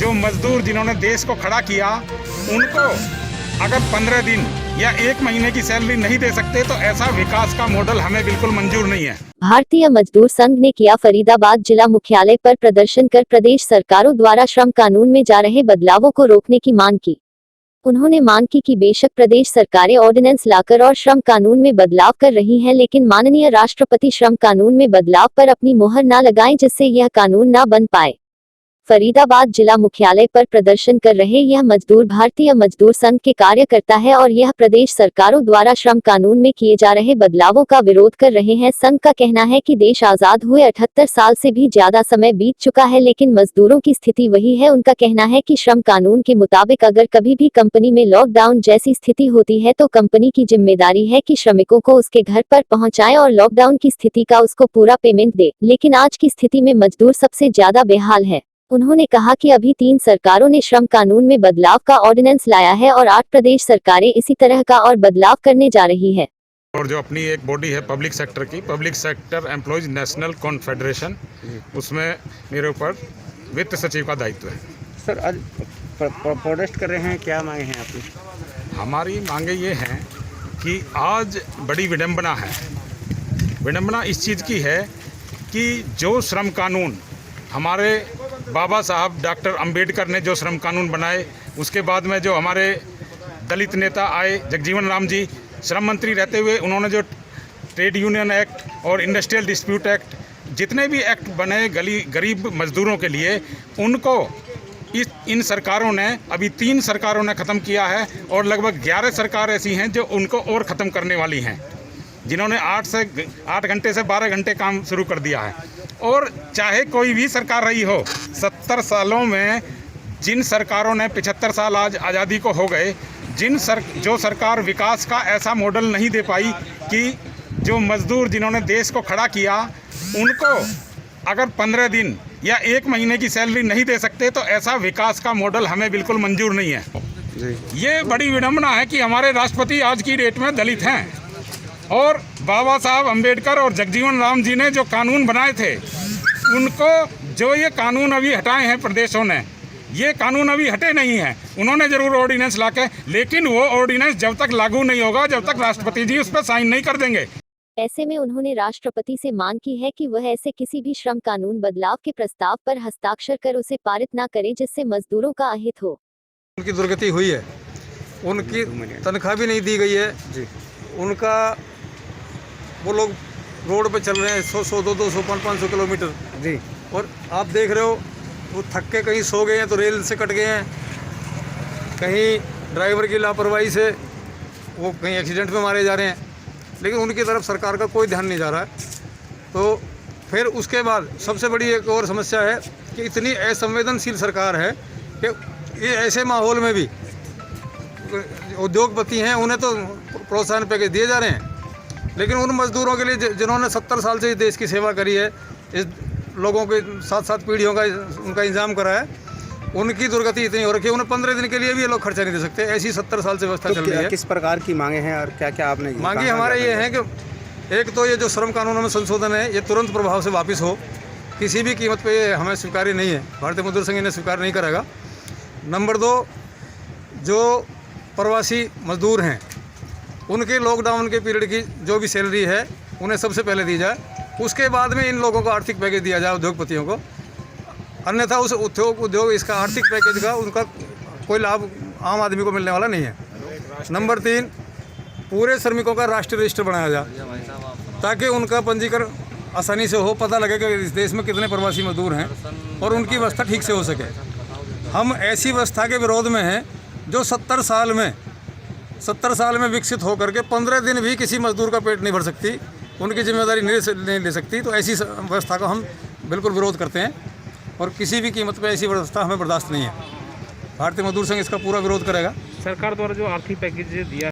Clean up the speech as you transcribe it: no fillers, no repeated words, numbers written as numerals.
जो मजदूर जिन्होंने देश को खड़ा किया उनको अगर 15 दिन या 1 महीने की सैलरी नहीं दे सकते तो ऐसा विकास का मॉडल हमें बिल्कुल मंजूर नहीं है। भारतीय मजदूर संघ ने किया फरीदाबाद जिला मुख्यालय पर प्रदर्शन कर प्रदेश सरकारों द्वारा श्रम कानून में जा रहे बदलावों को रोकने की मांग की। उन्होंने मांग की कि बेशक प्रदेश सरकारें ऑर्डिनेंस लाकर और श्रम कानून में बदलाव कर रही हैं, लेकिन माननीय राष्ट्रपति श्रम कानून में बदलाव पर अपनी मोहर न लगाएं जिससे यह कानून न बन पाए। फरीदाबाद जिला मुख्यालय पर प्रदर्शन कर रहे यह मजदूर भारतीय मजदूर संघ के कार्यकर्ता है और यह प्रदेश सरकारों द्वारा श्रम कानून में किए जा रहे बदलावों का विरोध कर रहे हैं। संघ का कहना है कि देश आजाद हुए 78 साल से भी ज्यादा समय बीत चुका है, लेकिन मजदूरों की स्थिति वही है। उनका कहना है कि श्रम कानून के मुताबिक अगर कभी भी कंपनी में लॉकडाउन जैसी स्थिति होती है तो कंपनी की जिम्मेदारी है कि श्रमिकों को उसके घर पर पहुंचाएं और लॉकडाउन की स्थिति का उसको पूरा पेमेंट दे, लेकिन आज की स्थिति में मजदूर सबसे ज्यादा बेहाल है। उन्होंने कहा कि अभी 3 सरकारों ने श्रम कानून में बदलाव का ऑर्डिनेंस लाया है और 8 प्रदेश सरकारें इसी तरह का और बदलाव करने जा रही है। और जो अपनी एक बॉडी है पब्लिक सेक्टर की, public sector employees national confederation, उसमें मेरे ऊपर वित्त सचिव का दायित्व है। सर, आज प्रोटेस्ट कर रहे हैं, क्या मांगे हैं आपकी? हमारी मांगे ये हैं कि आज बड़ी विडंबना है। विडंबना इस चीज़ की है कि जो श्रम कानून हमारे बाबा साहब डॉक्टर अंबेडकर ने जो श्रम कानून बनाए, उसके बाद में जो हमारे दलित नेता आए जगजीवन राम जी, श्रम मंत्री रहते हुए उन्होंने जो ट्रेड यूनियन एक्ट और इंडस्ट्रियल डिस्प्यूट एक्ट, जितने भी एक्ट बने गरीब मजदूरों के लिए, उनको इन सरकारों ने, अभी 3 सरकारों ने ख़त्म किया है और लगभग 11 सरकार ऐसी हैं जो उनको और ख़त्म करने वाली हैं, जिन्होंने 8 घंटे से 12 घंटे काम शुरू कर दिया है। और चाहे कोई भी सरकार रही हो, 70 सालों में जिन सरकारों ने 75 साल आज आज़ादी को हो गए, जो सरकार विकास का ऐसा मॉडल नहीं दे पाई कि जो मजदूर जिन्होंने देश को खड़ा किया उनको अगर 15 दिन या 1 महीने की सैलरी नहीं दे सकते तो ऐसा विकास का मॉडल हमें बिल्कुल मंजूर नहीं है। ये बड़ी विडंबना है कि हमारे राष्ट्रपति आज की डेट में दलित हैं और बाबा साहब अंबेडकर और जगजीवन राम जी ने जो कानून बनाए थे, उनको जो ये कानून अभी हटाए हैं प्रदेशों ने, ये कानून अभी हटे नहीं हैं। उन्होंने ज़रूर ऑर्डिनेंस लाके, लेकिन वो ऑर्डिनेंस जब तक लागू नहीं होगा, जब तक राष्ट्रपति जी उस पर साइन नहीं कर देंगे। ऐसे में उन्होंने राष्ट्रपति से मांग की है कि वह ऐसे किसी भी श्रम कानून बदलाव के प्रस्ताव पर हस्ताक्षर कर उसे पारित न करे जिससे मजदूरों का अहित हो। उनकी दुर्गति हुई है, उनकी तनख्वाह भी नहीं दी गई है जी। उनका वो लोग रोड पे चल रहे हैं 100, 200, 500 किलोमीटर जी, और आप देख रहे हो वो थक के कहीं सो गए हैं तो रेल से कट गए हैं, कहीं ड्राइवर की लापरवाही से वो कहीं एक्सीडेंट में मारे जा रहे हैं, लेकिन उनकी तरफ सरकार का कोई ध्यान नहीं जा रहा है। तो फिर उसके बाद सबसे बड़ी एक और समस्या है कि इतनी असंवेदनशील सरकार है कि ये ऐसे माहौल में भी उद्योगपति हैं, उन्हें तो प्रोत्साहन पैकेज दिए जा रहे हैं, लेकिन उन मजदूरों के लिए जिन्होंने 70 साल से देश की सेवा करी है, इस लोगों के 7 पीढ़ियों का उनका इंतजाम करा है, उनकी दुर्गति इतनी हो रखी है, उन्हें 15 दिन के लिए भी ये लोग खर्चा नहीं दे सकते। ऐसी 70 साल से व्यवस्था चल रही है। किस प्रकार की मांगे हैं और क्या क्या आपने मांगी? हमारे ये हैं कि एक तो ये जो श्रम कानूनों में संशोधन है ये तुरंत प्रभाव से वापस हो, किसी भी कीमत पर ये हमें स्वीकार्य नहीं है, भारतीय मजदूर संघ इन्हें स्वीकार नहीं करेगा। नंबर 2, जो प्रवासी मजदूर हैं उनके लॉकडाउन के पीरियड की जो भी सैलरी है उन्हें सबसे पहले दी जाए, उसके बाद में इन लोगों को आर्थिक पैकेज दिया जाए उद्योगपतियों को, अन्यथा उस उद्योग इसका आर्थिक पैकेज का उनका कोई लाभ आम आदमी को मिलने वाला नहीं है। नंबर 3, पूरे श्रमिकों का राष्ट्रीय रजिस्टर बनाया जाए ताकि उनका पंजीकरण आसानी से हो, पता लगे कि इस देश में कितने प्रवासी मजदूर हैं और उनकी व्यवस्था ठीक से हो सके। हम ऐसी व्यवस्था के विरोध में हैं जो 70 साल में विकसित होकर के 15 दिन भी किसी मजदूर का पेट नहीं भर सकती, उनकी जिम्मेदारी नहीं ले सकती। तो ऐसी व्यवस्था का हम बिल्कुल विरोध करते हैं और किसी भी कीमत पे ऐसी व्यवस्था हमें बर्दाश्त नहीं है। भारतीय मजदूर संघ इसका पूरा विरोध करेगा। सरकार द्वारा जो आर्थिक पैकेज दिया